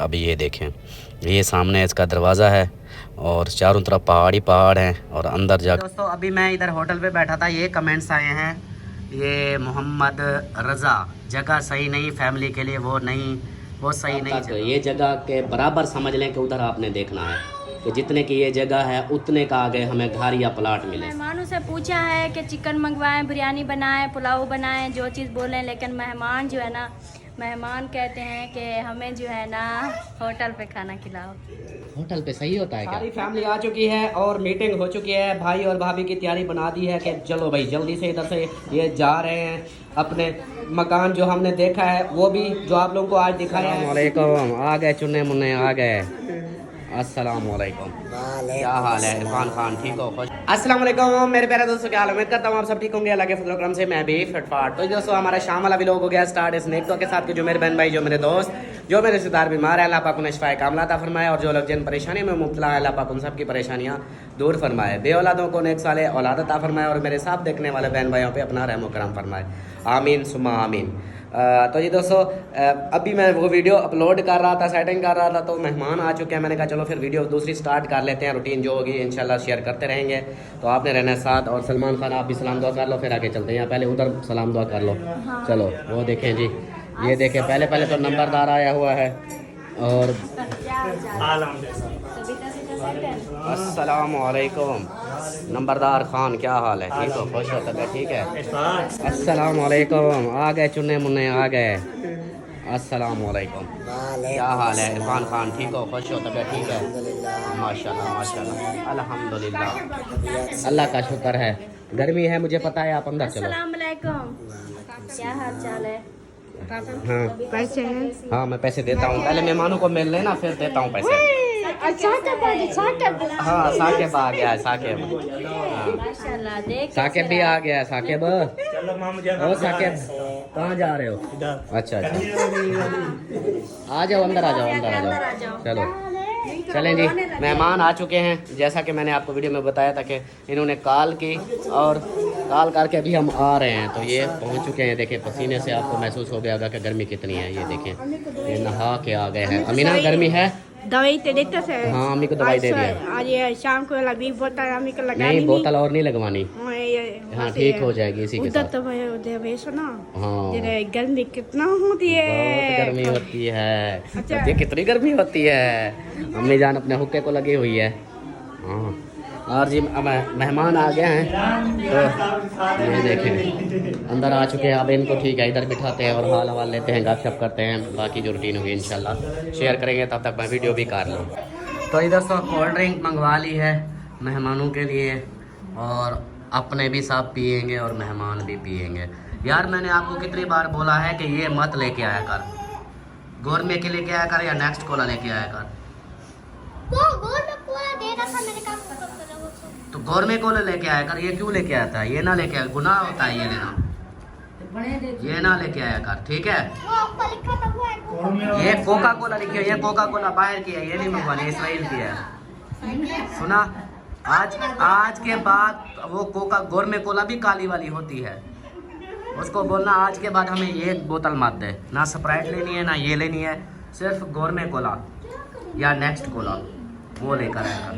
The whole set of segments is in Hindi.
अभी ये देखें, ये सामने इसका दरवाज़ा है और चारों तरफ पहाड़ ही पहाड़ हैं और अंदर जा। दोस्तों अभी मैं इधर होटल पे बैठा था, ये कमेंट्स आए हैं, ये मोहम्मद रज़ा जगह सही नहीं, फैमिली के लिए वो नहीं, वो सही नहीं। ये जगह के बराबर समझ लें कि उधर आपने देखना है कि जितने की ये जगह है उतने का आगे हमें घर या प्लाट मिले। मेहमानों से पूछा है कि चिकन मंगवाएं, बिरयानी बनाएं, पुलाव बनाएं, जो चीज़ बोलें, लेकिन मेहमान जो है ना, मेहमान कहते हैं कि हमें जो है ना होटल पे खाना खिलाओ। होटल पे सही होता है क्या? सारी फैमिली आ चुकी है और मीटिंग हो चुकी है, भाई और भाभी की तैयारी बना दी है कि चलो भाई जल्दी से इधर से ये जा रहे हैं अपने मकान जो हमने देखा है वो भी जो आप लोगों को आज दिखाया है। आ गए चुन्ने मुन्ने आ गए। अस्सलाम वालेकुम, क्या हाल है इरफान खान, ठीक हो? खुश? अस्सलाम वालेकुम मेरे प्यारे दोस्तों, क्या हाल है? उम्मीद करता हूँ आप सब ठीक होंगे, अल्लाह के फजल करम से मैं भी फिटफाट। तो दोस्तों हमारा शाम वाला व्लॉग हो गया स्टार्ट इस नेक के साथ कि जो मेरे बहन भाई, जो मेरे दोस्त, जो मेरे रिश्तेदार बीमार है, अल्लाह पाक उन्हें शिफाए कामला अता फरमाए, और जो लोग जिन परेशानी में मुब्तला है अल्लाह पाक उन सब की परेशानियाँ दूर फरमाए, बे औलादों को नेक साले औलाद अता फरमाए, और मेरे साथ देखने वाले बहन भाइयों पे अपना रहम करम फरमाए, आमीन सुमा आमीन। तो जी दोस्तों अभी मैं वो वीडियो अपलोड कर रहा था, सेटिंग कर रहा था, तो मेहमान आ चुके हैं, मैंने कहा चलो फिर वीडियो दूसरी स्टार्ट कर लेते हैं, रूटीन जो होगी इंशाल्लाह शेयर करते रहेंगे। तो आपने रहना साथ, और सलमान खान आप भी सलाम दुआ कर लो, फिर आगे चलते हैं, या पहले उधर सलाम दुआ कर लो। चलो वो देखें जी, ये देखें, पहले तो नंबरदार आया हुआ है, और अस्सलाम वालेकुम नंबरदार खान, क्या हाल है? ठीक हो? खुश हो? तबीयत ठीक है? अस्सलाम वालेकुम, आ गए चुन्ने मुन्ने आ गए। अस्सलाम वालेकुम, क्या हाल है इरफान खान, ठीक हो? खुश हो? तबीयत ठीक है? माशाल्लाह माशाल्लाह अल्हम्दुलिल्लाह, अल्लाह का शुक्र है। गर्मी है मुझे पता है, आप अंदर चलो। अस्सलाम वालेकुम, क्या हाल चाल है? हाँ पैसे हैं? हाँ मैं पैसे देता हूँ, पहले मेहमानों को मिल लेना फिर देता हूँ पैसे। हाँ साकिब आ गया है, साकिब, माशाल्लाह, देख साकिब भी आ गया है। साकिब, ओ साकिब कहाँ जा रहे हो? अच्छा अच्छा, आ जाओ अंदर, आ जाओ अंदर आ जाओ। चलो चलें जी, मेहमान आ चुके हैं, जैसा कि मैंने आपको वीडियो में बताया था कि इन्होंने कॉल की और कॉल करके अभी हम आ रहे हैं, तो ये पहुंच चुके हैं। देखें पसीने से आपको महसूस हो गया होगा कि गर्मी कितनी है, ये देखें ये नहा के आ गए हैं। अमीना गर्मी है? दवाई तो देते थे। हाँ अम्मी को दवाई दे दिया। आज ये शाम को वाला 20 बोतल अम्मी को लगानी नहीं, बोतल और नहीं लगवानी, हाँ ठीक हो जाएगी इसी के उधर साथ। तो भाई सुना, हाँ गर्मी कितना होती है, बहुत गर्मी होती है। अच्छा। ये कितनी गर्मी होती है, अम्मी जान अपने हुक्के को लगी हुई है। हाँ और जी अब मेहमान आ गए हैं, तो ये देखें अंदर आ चुके हैं। अब इनको ठीक है इधर बिठाते हैं और हाल हवाल लेते हैं, गपशप करते हैं, बाकी जो रूटीन होगी इंशाल्लाह शेयर करेंगे, तब तक मैं वीडियो भी कर लूँ। तो इधर से कोल्ड ड्रिंक मंगवा ली है मेहमानों के लिए, और अपने भी सब पियेंगे और मेहमान भी पियेंगे। यार मैंने आपको कितनी बार बोला है कि ये मत लेके आया कर, गोरमे के लेके आया कर या नेक्स्ट कोला लेके आया कर। तो गोरमे कोला लेके आया कर, ये क्यों लेके आता है? ये ना लेके आया, गुनाह होता है ये लेना, ये ना लेके आया कर, ठीक है? ये कोका कोला लिखी है, ये कोका कोला बाहर की है, ये नहीं मंगवानी, इसराइल की है। सुना, आज के बाद वो कोका गोरमे कोला भी काली वाली होती है, उसको बोलना आज के बाद हमें ये बोतल मत दे, ना स्प्राइट लेनी है ना ये लेनी है, सिर्फ गोरमे कोला या नेक्स्ट कोला वो लेकर आएगा।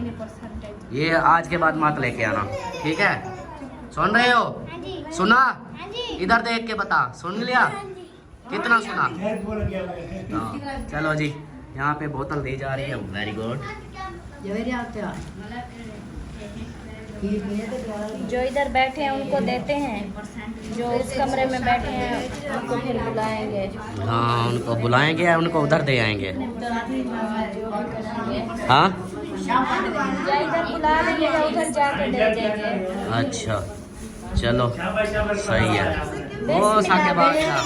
ये आज के बाद मत लेके आना, ठीक है? सुन रहे हो? सुना? इधर देख के बता, सुन लिया? कितना सुना? हाँ चलो जी, यहाँ पे बोतल दी जा रही है, वेरी गुड। जो इधर बैठे हैं उनको देते हैं, जो उस कमरे में बैठे हैं उनको फिर बुलाएंगे। हाँ उनको बुलाएंगे, उनको उधर दे आएंगे। हाँ या इधर बुला लेंगे या उधर जाके दे देंगे। अच्छा चलो सही है। ओ साकिब आ गया,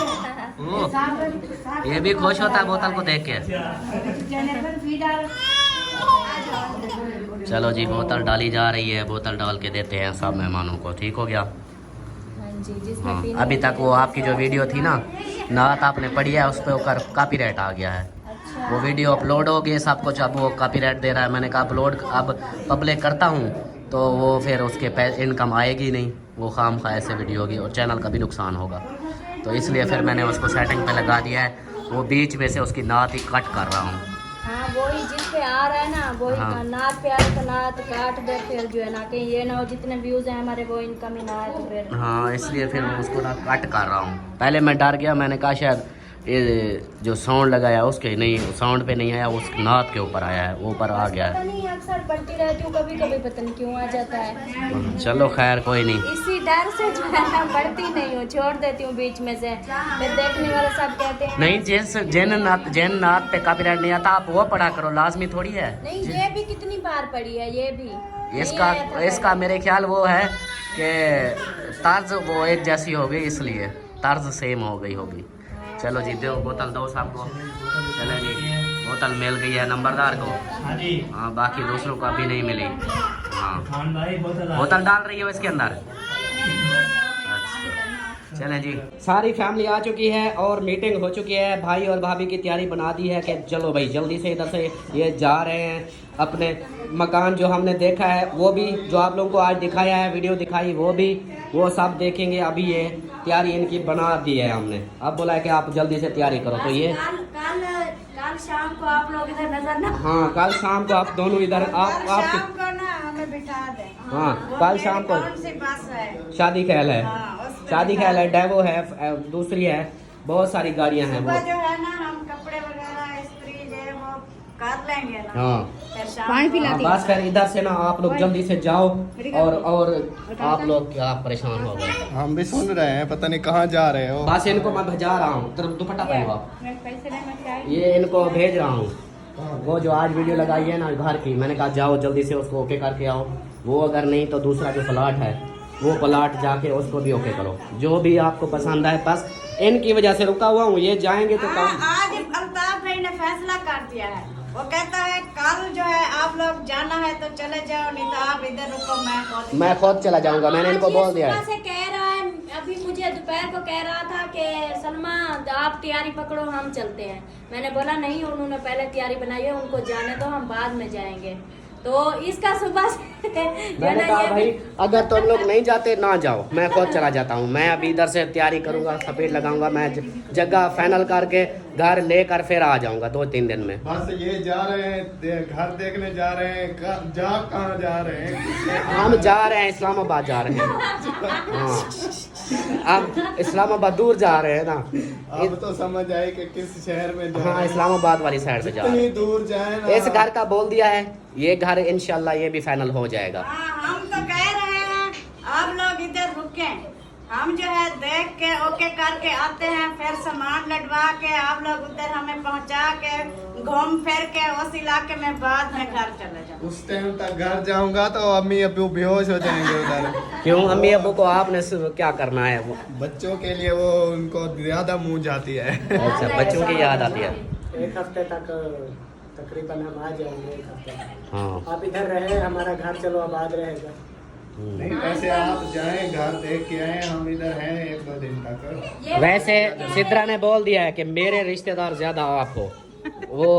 ओ ये भी खुश होता है बोतल को देख के। चलो जी बोतल डाली जा रही है, बोतल डाल के देते हैं सब मेहमानों को, ठीक हो गया? हाँ अभी तक वो आपकी जो वीडियो थी ना, नात आपने पढ़ी है, उस पर कॉपीराइट आ गया है। अच्छा। वो वीडियो अपलोड हो गई सब कुछ, अब वो कॉपीराइट दे रहा है। मैंने कहा अपलोड अब पब्लिक करता हूँ तो वो फिर उसके इनकम आएगी नहीं, वो खाम खा ऐसे वीडियो होगी और चैनल का भी नुकसान होगा, तो इसलिए फिर मैंने उसको सेटिंग पे लगा दिया है। वो बीच में से उसकी नात ही कट कर रहा हूँ, हाँ वही जिस पे आ रहा है ना वही हाँ। नाद पे आए तो नाद काट दे फिर जो है ना कहीं ये ना हो जितने व्यूज हैं हमारे वो इनकम ही ना आए तो फिर हाँ इसलिए फिर मैं उसको ना कट कर रहा हूँ। पहले मैं डर गया, मैंने कहा शायद ये जो साउंड लगाया उसके नहीं, साउंड पे नहीं आया, उस नाद के ऊपर आया है, ऊपर आ गया पता है। नहीं अक्सर पढ़ती रहती हूँ, कभी कभी पता नहीं क्यों आ जाता है। चलो खैर कोई नहीं। इसी डर से जो है ना पढ़ती नहीं हूँ, छोड़ देती हूँ बीच में से। फिर देखने वाले सब कहते हैं नहीं जैन नाद पे कॉपीराइट नहीं आता, आप वो पढ़ा करो, लाजमी थोड़ी है। नहीं ये भी कितनी बार पढ़ी है, ये भी इसका मेरे ख्याल वो है कि तर्ज वो एक जैसी हो गई, इसलिए तर्ज सेम हो गई होगी। चलो जी दो बोतल दो सबको। चलो जी बोतल मिल गई है नंबरदार को। हाँ बाकी दूसरों को अभी नहीं मिली। हाँ बोतल डाल रही हो इसके अंदर। अच्छा चलें जी, सारी फैमिली आ चुकी है और मीटिंग हो चुकी है। भाई और भाभी की तैयारी बना दी है कि चलो भाई जल्दी से इधर से ये जा रहे हैं अपने मकान जो हमने देखा है वो भी, जो आप लोगों को आज दिखाया है, वीडियो दिखाई वो भी, वो सब देखेंगे। अभी ये तैयारी इनकी बना दी है हमने, अब बोला है कि आप जल्दी से तैयारी करो। तो ये कल शाम को आप लोग इधर नजर ना, हाँ कल शाम को आप दोनों इधर आप को ना हमें बिठा दे। हाँ कल शाम को कौन सी बस है? शादी ख्याल है, शादी ख्याल है, डेवो है, दूसरी है, बहुत सारी गाड़ियां हैं वो। सुबह जो है ना हम कपड़े वगैरह इस्त्री जो वो कर लेंगे ना। हाँ फिर पानी पिला हाँ, बस फिर इधर से ना आप लोग जल्दी से जाओ। और आप लोग क्या परेशान हो गए? हम भी सुन रहे हैं, पता नहीं कहाँ जा रहे हो। बस इनको मैं भेजा रहा हूँ, तरफ दुपट्टा पहनो आप। पैसे लेना चाहिए। ये इनको भेज रहा हूँ, वो जो आज वीडियो लगाई है ना घर की, मैंने कहा जाओ जल्दी से उसको ओके करके आओ। वो अगर नहीं तो दूसरा जो प्लाट है वो प्लाट जाके उसको भी ओके करो, जो भी आपको पसंद है। बस इनकी वजह से रुका हुआ हूँ, ये जाएंगे तो काम। आज अल्ताफ भाई ने फैसला कर दिया है, वो कहता है कल जो है आप लोग जाना है तो चले जाओ, नहीं तो आप इधर रुको, मैं खुद चला जाऊंगा, मैंने इनको बोल दिया है। से कह रहा है, अभी मुझे दोपहर को कह रहा था कि सलमा आप तैयारी पकड़ो हम चलते हैं। मैंने बोला नहीं, उन्होंने पहले तैयारी बनाई है, उनको जाने दो, हम बाद में जाएंगे। तो इसका सुबह से मैंने कहा भाई अगर तुम लोग नहीं जाते ना जाओ, मैं खुद चला जाता हूँ। मैं अभी इधर से तैयारी करूंगा, सफेद लगाऊंगा, मैं जगह फाइनल करके घर लेकर फिर आ जाऊंगा 2-3 दिन में। बस ये जा रहे हैं घर देखने जा रहे हैं, कहाँ जा रहे हैं? हम जा रहे हैं इस्लामाबाद जा रहे हैं। हाँ अब इस्लामाबाद दूर जा रहे हैं ना, अब तो समझ आए कि किस शहर में जा हाँ रहे हैं। इस्लामाबाद वाली साइड से जा रहे इतनी दूर जाए ना। हैं। इस घर का बोल दिया है, ये घर इंशाल्लाह ये भी फाइनल हो जाएगा। हम तो कह रहे हैं आप लोग इधर रुके, हम जो है देख के ओके करके आते हैं, फिर सामान लटवा के आप लोग उधर हमें पहुंचा के घूम फिर के उस इलाके में बाद में घर चले जाओ। उस टाइम तक घर जाऊंगा तो अम्मी अब्बू बेहोश हो जाएंगे उधर। क्यों अम्मी अब्बू को आपने क्या करना है? वो बच्चों के लिए वो उनको ज्यादा मुंह जाती है। अच्छा बच्चों की याद आती है। एक हफ्ते तक तकरीबन हम आ जाएंगे, एक हफ्ते। हाँ आप इधर रहे, हमारा घर चलो आबाद रहेगा। नहीं वैसे आप जाएं घर देख के आए, हम इधर हैं 1-2 दिन तक। वैसे सिद्रा ने बोल दिया है कि मेरे रिश्तेदार ज्यादा आप हो, वो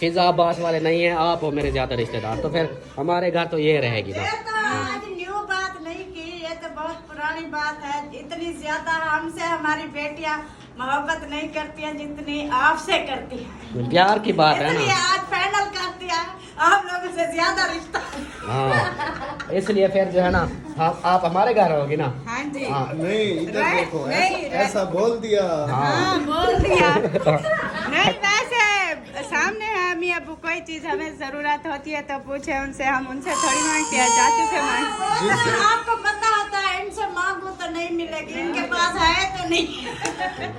फिजा अब्बास वाले नहीं है, आप हो मेरे ज्यादा रिश्तेदार, तो फिर हमारे घर तो ये रहेगी ना। ये तो आज न्यू बात नहीं की, ये तो बहुत पुरानी बात है। इतनी ज्यादा हमसे हमारी बेटियां मोहब्बत नहीं करती हैं जितनी आपसे करती हैं। प्यार की बात है इसलिए ना। आज फाइनल कर दिया आप लोगों से ज्यादा रिश्ता। हाँ इसलिए फिर जो है ना हम आप हमारे घर रहोगी ना। हाँ जी हाँ नहीं इधर देखो, नहीं, ऐसा बोल दिया। हाँ बोल दिया। नहीं वैसे सामने है अम्मी अब्बू, कोई चीज हमें जरूरत होती है तो पूछे उनसे, हम उनसे थोड़ी मांगते हैं, चाचू से मांगते। आपको पता होता है इनसे मांगो तो नहीं मिलेगी, इनके पास है तो नहीं।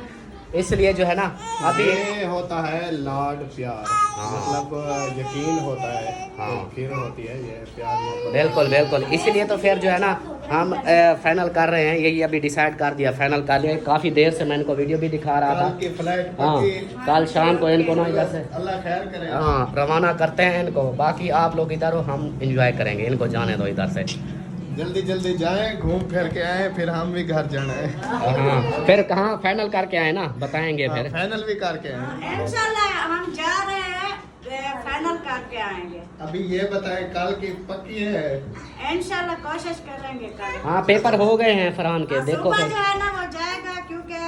इसलिए जो है ना अभी ये होता है लाड प्यार, मतलब यकीन होता है, हाँ। फिर होती है ये प्यार मोहब्बत। बिल्कुल बिल्कुल, इसीलिए तो फिर जो है ना हम फाइनल कर रहे हैं, यही अभी डिसाइड कर दिया, फाइनल कर लिया। काफ़ी देर से मैं इनको वीडियो भी दिखा रहा था। कल की फ्लाइट हाँ कल शाम को इनको ना इधर से अल्लाह खैर करे। हाँ रवाना करते हैं इनको। बाकी आप लोग इधर हो, हम इंजॉय करेंगे, इनको जाने दो इधर से। जल्दी जल्दी जाएं, घूम फिर के आए, फिर हम भी घर जाना है। हाँ फिर कहाँ फाइनल करके आए ना, बताएंगे फिर। फाइनल भी करके आए। इंशाल्लाह हम जा रहे हैं, फाइनल करके आएंगे। अभी ये बताएं कल की पक्की है? इंशाल्लाह कोशिश करेंगे कल। हाँ पेपर हो गए हैं फरहान के, देखो सुबह फिर। जो है ना वो जाएगा, क्योंकि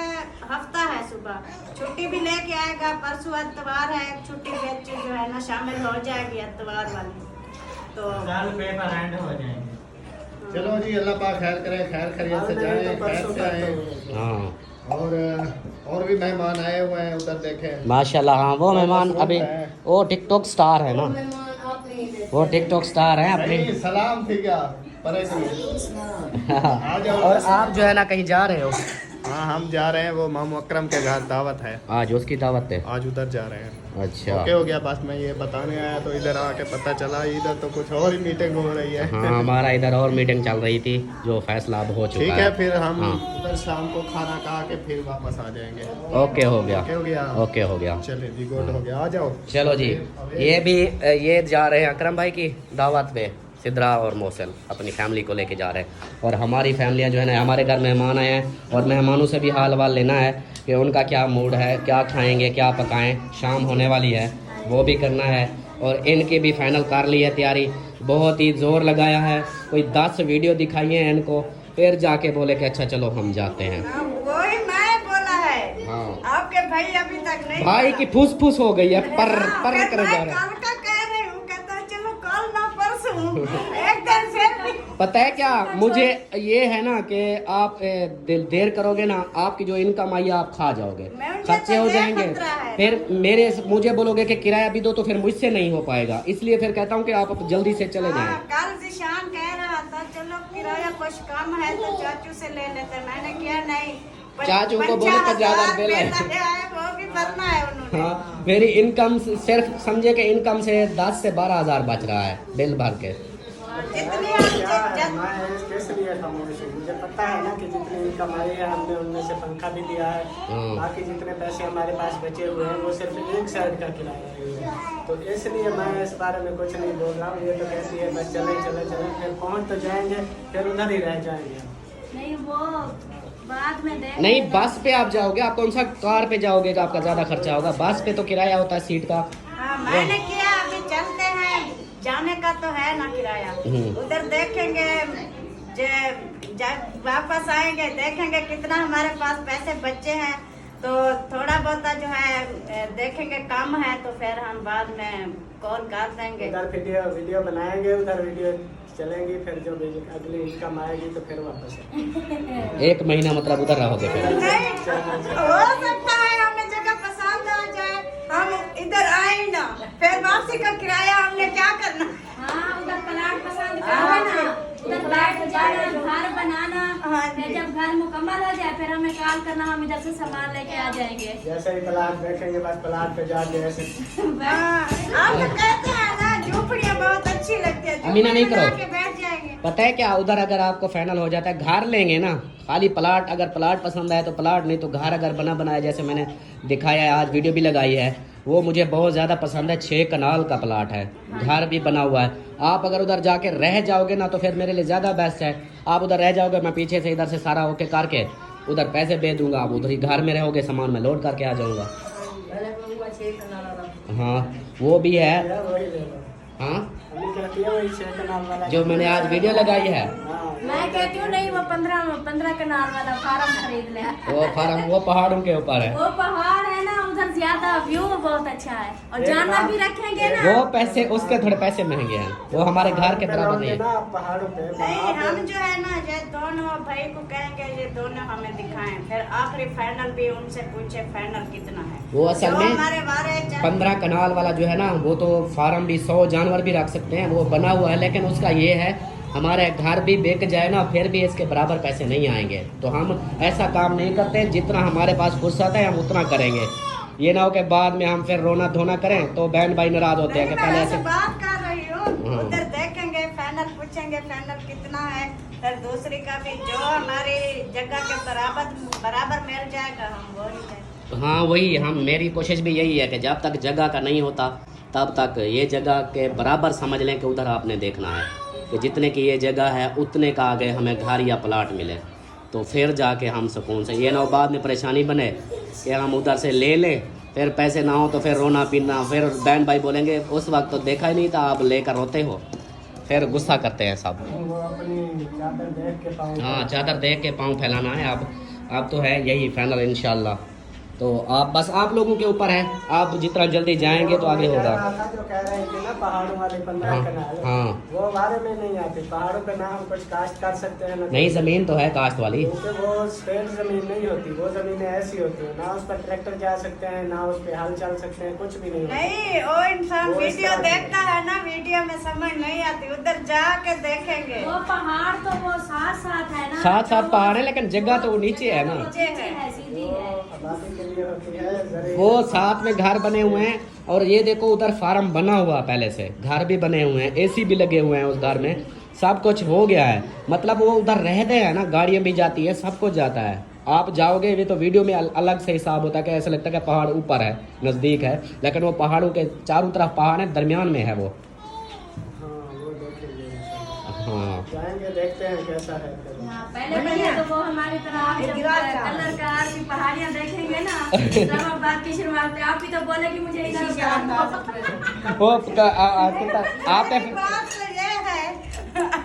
हफ्ता है सुबह, छुट्टी भी लेके आएगा। परसों इतवार है, छुट्टी बेच जो है ना शामिल हो जाएगी इतवार वाली, तो कल पेपर एंड हो जाएंगे। चलो जी, अल्लाह पाक खैर करे, खैर खैरियत से जाए, खैर से आए। हाँ और भी मेहमान आए हुए हैं उधर, देखें माशाल्लाह। हाँ वो मेहमान अभी वो टिकटॉक स्टार है ना, वो टिकटॉक स्टार है अपने। नहीं, सलाम थी क्या आ जाओ। और आप जो है ना कहीं जा रहे हो? हाँ, हम जा रहे हैं, वो मामू अकरम के घर दावत है आज, उसकी दावत है। आज उधर जा रहे हैं। अच्छा ओके हो गया, बस मैं ये बताने आया तो इधर आके पता चला इधर तो कुछ और ही मीटिंग हो रही है। हाँ हमारा इधर और मीटिंग चल रही थी जो फैसला अब हो चुका ठीक है, फिर हम हाँ। उधर शाम को खाना खा के फिर वापस आ जाएंगे। ओके हो गया, ओके हो गया, ओके हो गया। चलिए जी, गुड हो गया, आ जाओ। चलो जी, ये भी ये जा रहे हैं अकरम भाई की दावत पे, सिद्रा और मोहसिन अपनी फैमिली को लेके जा रहे हैं। और हमारी फैमिलियां जो है ना, हमारे घर मेहमान आए हैं और मेहमानों से भी हाल वाल लेना है कि उनका क्या मूड है, क्या खाएंगे, क्या पकाएं। शाम होने वाली है, वो भी करना है। और इनकी भी फाइनल कर ली है तैयारी, बहुत ही जोर लगाया है। कोई 10 वीडियो दिखाई है इनको, फिर जाके बोले कि अच्छा चलो हम जाते हैं। वही मैं बोला है। हाँ आपके भाई अभी तक नहीं भाई की फूस फूस हो गई है, पर कर जा रहे हैं। कल का कह रही हूँ, कहता है चलो कल ना परसों एक दिन फिर। पता है क्या, मुझे ये है ना कि आप देर करोगे ना, आपकी जो इनकम आई है आप खा जाओगे, खर्चे हो जाएंगे। फिर मुझे बोलोगे कि किराया भी दो, तो फिर मुझसे नहीं हो पाएगा। इसलिए फिर कहता हूँ कि आप जल्दी से चले जाएं। कल जिशान कह रहा था चलो किराया कुछ कम है तो चाचू से ले लेते, मैंने किया नहीं। चाचू को बोले 50,000 बिल है, वो भी भरना है उन्होंने। हाँ मेरी इनकम सिर्फ समझे कि इनकम से 10 से 12,000 बच रहा है बिल भर के। जितनी मैं इसलिए खामोश हूँ, मुझे पता है ना कि जितनी इनकम आई है हमने उनमें से पंखा भी दिया है। बाकी जितने पैसे हमारे पास बचे हुए हैं वो सिर्फ एक साइड का किराया है, तो इसलिए मैं इस बारे में कुछ नहीं बोल रहा हूँ। ये तो कहती है बस चले चले चले, फिर पहुँच तो जाएंगे, फिर उधर ही रह जाएंगे। नहीं वो बाद में देख नहीं बस पे आप जाओगे, आप कौन सा कार पे जाओगे तो आपका ज्यादा खर्चा होगा। बस पे तो किराया होता है सीट का। हाँ मैंने किया, अभी चलते हैं, जाने का तो है ना किराया, उधर देखेंगे जब वापस आएंगे देखेंगे कितना हमारे पास पैसे बचे हैं, तो थोड़ा बहुत जो है देखेंगे कम है तो फिर हम बाद में कॉल कर देंगे। उधर वीडियो बनाएंगे, उधर वीडियो चलेंगी, फिर जो अगली इनकम आएगी तो फिर वापस 1 महीना मतलब उधर रहोगे फिर। नहीं हो सकता है हमें जगह पसंद आ जाए, हम इधर आए ना, फिर वापसी का किराया हमने क्या करना। हाँ उधर प्लाट पसंद करो ना, उधर बैठ जाना, घर बनाना। फिर जब घर मुकम्मल हो जाए फिर हमें कॉल करना, हम इधर से सामान लेके आ जाएंगे। जैसे ही प्लाट देखेंगे बस प्लाट पे जाके ऐसे। आप तो कहते हैं ना झोपड़ियाँ बहुत अच्छी लगती है, अमीना नहीं करो। बैठ जाएंगे। पता है क्या, उधर अगर आपको फाइनल हो जाता है घर लेंगे ना, खाली प्लाट, अगर प्लाट पसंद आए तो प्लाट, नहीं तो घर अगर बना बनाया जैसे मैंने दिखाया है, आज वीडियो भी लगाई है, वो मुझे बहुत ज़्यादा पसंद है। 6 कनाल का प्लाट है, घर भी बना हुआ है। आप अगर उधर जाके रह जाओगे ना तो फिर मेरे लिए ज़्यादा बेस्ट है। आप उधर रह जाओगे, मैं पीछे से इधर से सारा ओके करके उधर पैसे भेज दूंगा, आप उधर ही घर में रहोगे, सामान में लोड करके आ जाऊँगा। हाँ वो भी है। हाँ जो मैंने आज वीडियो लगाई है, मैं कहती हूँ नहीं वो 15 कनाल वाला फार्म खरीद ले। वो फार्म वो पहाड़ों के ऊपर है, वो पहाड़ है ना, उधर ज्यादा व्यू बहुत अच्छा है, और जानवर भी रखेंगे ना। वो पैसे उसके थोड़े पैसे महंगे हैं, वो हमारे घर के बराबर नहीं है। पहाड़ों पे नहीं हम जो है ना ये दोनों भाई को कहेंगे ये दोनों हमें दिखाएं, फिर आखिरी फाइनल भी उनसे पूछे फाइनल कितना है। वो असल जो में हमारे बारे 15 कनाल वाला जो है ना, वो तो फार्म भी 100 जानवर भी रख सकते हैं, वो बना हुआ है। लेकिन उसका ये है हमारे घर भी बिक जाए ना फिर भी इसके बराबर पैसे नहीं आएंगे। तो हम ऐसा काम नहीं करते, जितना हमारे पास फुर्सत है हम उतना करेंगे। ये ना हो कि बाद में हम फिर रोना धोना करें तो बहन भाई नाराज होते हैं कि पहले ऐसे। बात कर रही हूँ, उधर देखेंगे फाइनल पूछेंगे फाइनल कितना है, फिर दूसरी का भी जो हमारी जगह के बराबर मिल जाएगा हम वो ही जाएंगे। हाँ वही हम, मेरी कोशिश भी यही है कि जब तक जगह का नहीं होता तब तक ये जगह के बराबर समझ लें कि उधर आपने देखना है कि जितने की ये जगह है उतने का आगे हमें घर या प्लाट मिले, तो फिर जाके हम सुकून से, ये ना बाद में परेशानी बने कि हम उधर से ले लें फिर पैसे ना हो तो फिर रोना पीना, फिर बहन भाई बोलेंगे उस वक्त तो देखा ही नहीं था, आप लेकर रोते हो, फिर गुस्सा करते हैं सब। वो अपनी चादर देख के पाँव, हाँ चादर देख के पाँव फैलाना है। अब अब तो है यही फाइनल इंशाल्लाह। तो आप बस आप लोगों के ऊपर है, आप जितना जल्दी जाएंगे तो आगे होगा। जो कह रहे थे ना पहाड़ों वाले 15 हाँ, कनाल, हाँ। वो हमारे में नहीं आती। पहाड़ों पे ना हम कुछ काश्त कर सकते हैं ना नहीं, ज़मीन तो है काश्त वाली। क्योंकि वो स्ट्रेट जमीन नहीं होती, वो जमीनें ऐसी होती है ना उस पर ट्रैक्टर जा सकते हैं, ना उस पे हल चल सकते हैं, कुछ भी नहीं होता। नहीं, वो इंसान वो इस वीडियो तरह की देखता है ना, वीडियो में समझ नहीं आती, उधर जाके देखेंगे। वो पहाड़ तो वो साथ साथ है ना, साथ साथ पहाड़ है लेकिन जगह तो वो नीचे है ना। नीचे है, सीधी है। आबादी के लिए होती है जरे वो साथ में घर बने हुए हैं, और ये देखो उधर फार्म बना हुआ पहले से, घर भी बने हुए हैं, एसी भी लगे हुए हैं उस घर में, सब कुछ हो गया है। मतलब वो उधर रहते हैं ना, गाड़ियाँ भी जाती है, सब कुछ जाता है। आप जाओगे भी तो वीडियो में अलग से हिसाब होता है कि ऐसा लगता है कि पहाड़ ऊपर है, नज़दीक है, लेकिन वो पहाड़ों के चारों तरफ पहाड़ है, दरमियान में है वो। हाँ वो देखेंगे इंशाल्लाह। हाँ, जाएंगे देखते हैं कैसा है फिर। हाँ, पहले तो वो हमारी तरह आप जब कलर कार की पहाड़ियाँ देखेंगे ना, तब बात की शुरुआत है। आप ही तो बोले कि मुझे इधर वो आपने बात तो ये है,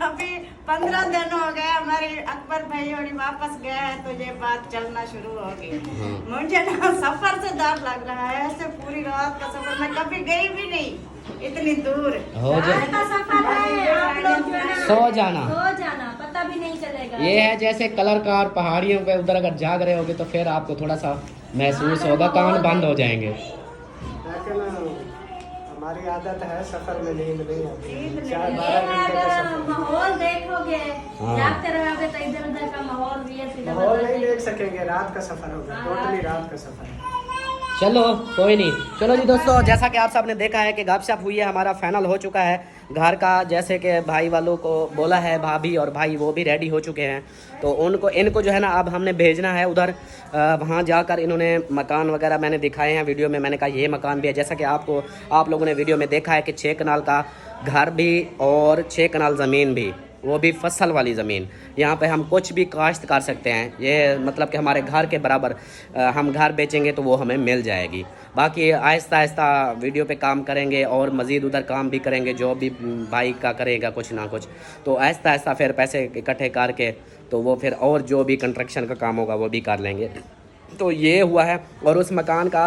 अभी 15 दिन हो गए हमारे अकबर भाई और वापस गए हैं, तो ये बात चलना शुरू हो गई। मुझे ना सफर से डर लग रहा है, ऐसे पूरी रात का सफर मैं कभी गई भी नहीं इतनी दूर। हो रात का सफर है, आप लोग जो है ना, सो जाना। सो जाना, पता भी नहीं चलेगा। ये है जैसे कलर कार पहाड़ियों पे उधर अगर जाग रहे होगे तो फिर आपको थोड़ा सा महसूस होगा, कान बंद हो जाएंगे। लेकिन हमारी आदत है सफर में नींद नहीं आती। 12 ये घंटे का अगर सफर माहौल देखोगे, हाँ। जागते रहोगे तो इधर उधर का माहौल भी है, फिर माहौल नहीं देख सकेंगे। रात का सफर होगा, टोटली रात का सफर है। चलो कोई नहीं। चलो जी दोस्तों, जैसा कि आप सबने देखा है कि गपशप हुई है, हमारा फाइनल हो चुका है घर का। जैसे कि भाई वालों को बोला है, भाभी और भाई वो भी रेडी हो चुके हैं, तो इनको जो है ना अब हमने भेजना है उधर। वहाँ जाकर इन्होंने मकान वगैरह मैंने दिखाए हैं वीडियो में, मैंने कहा ये मकान भी है। जैसा कि आप लोगों ने वीडियो में देखा है कि 6 कनाल का घर भी और 6 कनाल ज़मीन भी, वो भी फसल वाली ज़मीन। यहाँ पे हम कुछ भी काश्त कर सकते हैं, ये मतलब कि हमारे घर के बराबर हम घर बेचेंगे तो वो हमें मिल जाएगी। बाकी आहिस्ता आहिस्ता वीडियो पे काम करेंगे और मज़ीद उधर काम भी करेंगे, जो भी भाई का करेगा कुछ ना कुछ, तो आहिस्ता आहिस्ता फिर पैसे इकट्ठे करके तो वो फिर और जो भी कंस्ट्रक्शन का काम होगा वो भी कर लेंगे। तो ये हुआ है। और उस मकान का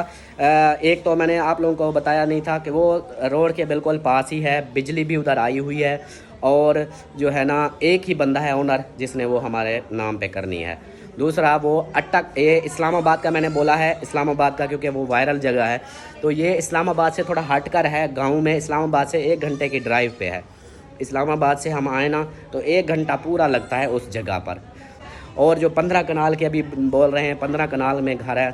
एक तो मैंने आप लोगों को बताया नहीं था कि वो रोड के बिल्कुल पास ही है, बिजली भी उधर आई हुई है, और जो है ना एक ही बंदा है ओनर जिसने वो हमारे नाम पे करनी है। दूसरा वो अटक, ये इस्लामाबाद का मैंने बोला है, इस्लामाबाद का क्योंकि वो वायरल जगह है, तो ये इस्लामाबाद से थोड़ा हटकर है गांव में। इस्लामाबाद से 1 घंटे की ड्राइव पे है। इस्लामाबाद से हम आए ना तो 1 घंटा पूरा लगता है उस जगह पर। और जो 15 कनाल के अभी बोल रहे हैं, 15 कनाल में घर है,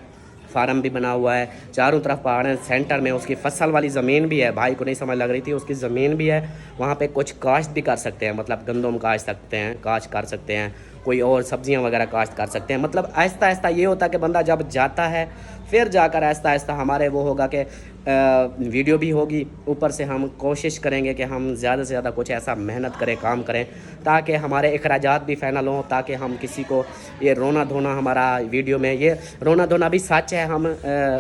फार्म भी बना हुआ है, चारों तरफ पहाड़ है, सेंटर में उसकी फसल वाली ज़मीन भी है। भाई को नहीं समझ लग रही थी, उसकी ज़मीन भी है, वहाँ पे कुछ काश्त भी कर सकते हैं, मतलब गंदम काश्त सकते हैं, काश्त कर सकते हैं, कोई और सब्जियां वगैरह काश्त कर सकते हैं। मतलब आहिस्ता आहिस्ता ये होता है कि बंदा जब जाता है फिर जाकर आहिस्ता आहिस्ता हमारे वो होगा कि वीडियो भी होगी, ऊपर से हम कोशिश करेंगे कि हम ज़्यादा से ज़्यादा कुछ ऐसा मेहनत करें, काम करें, ताकि हमारे अखराजात भी फाइनल हों, ताकि हम किसी को ये रोना धोना, हमारा वीडियो में ये रोना धोना भी सच है। हम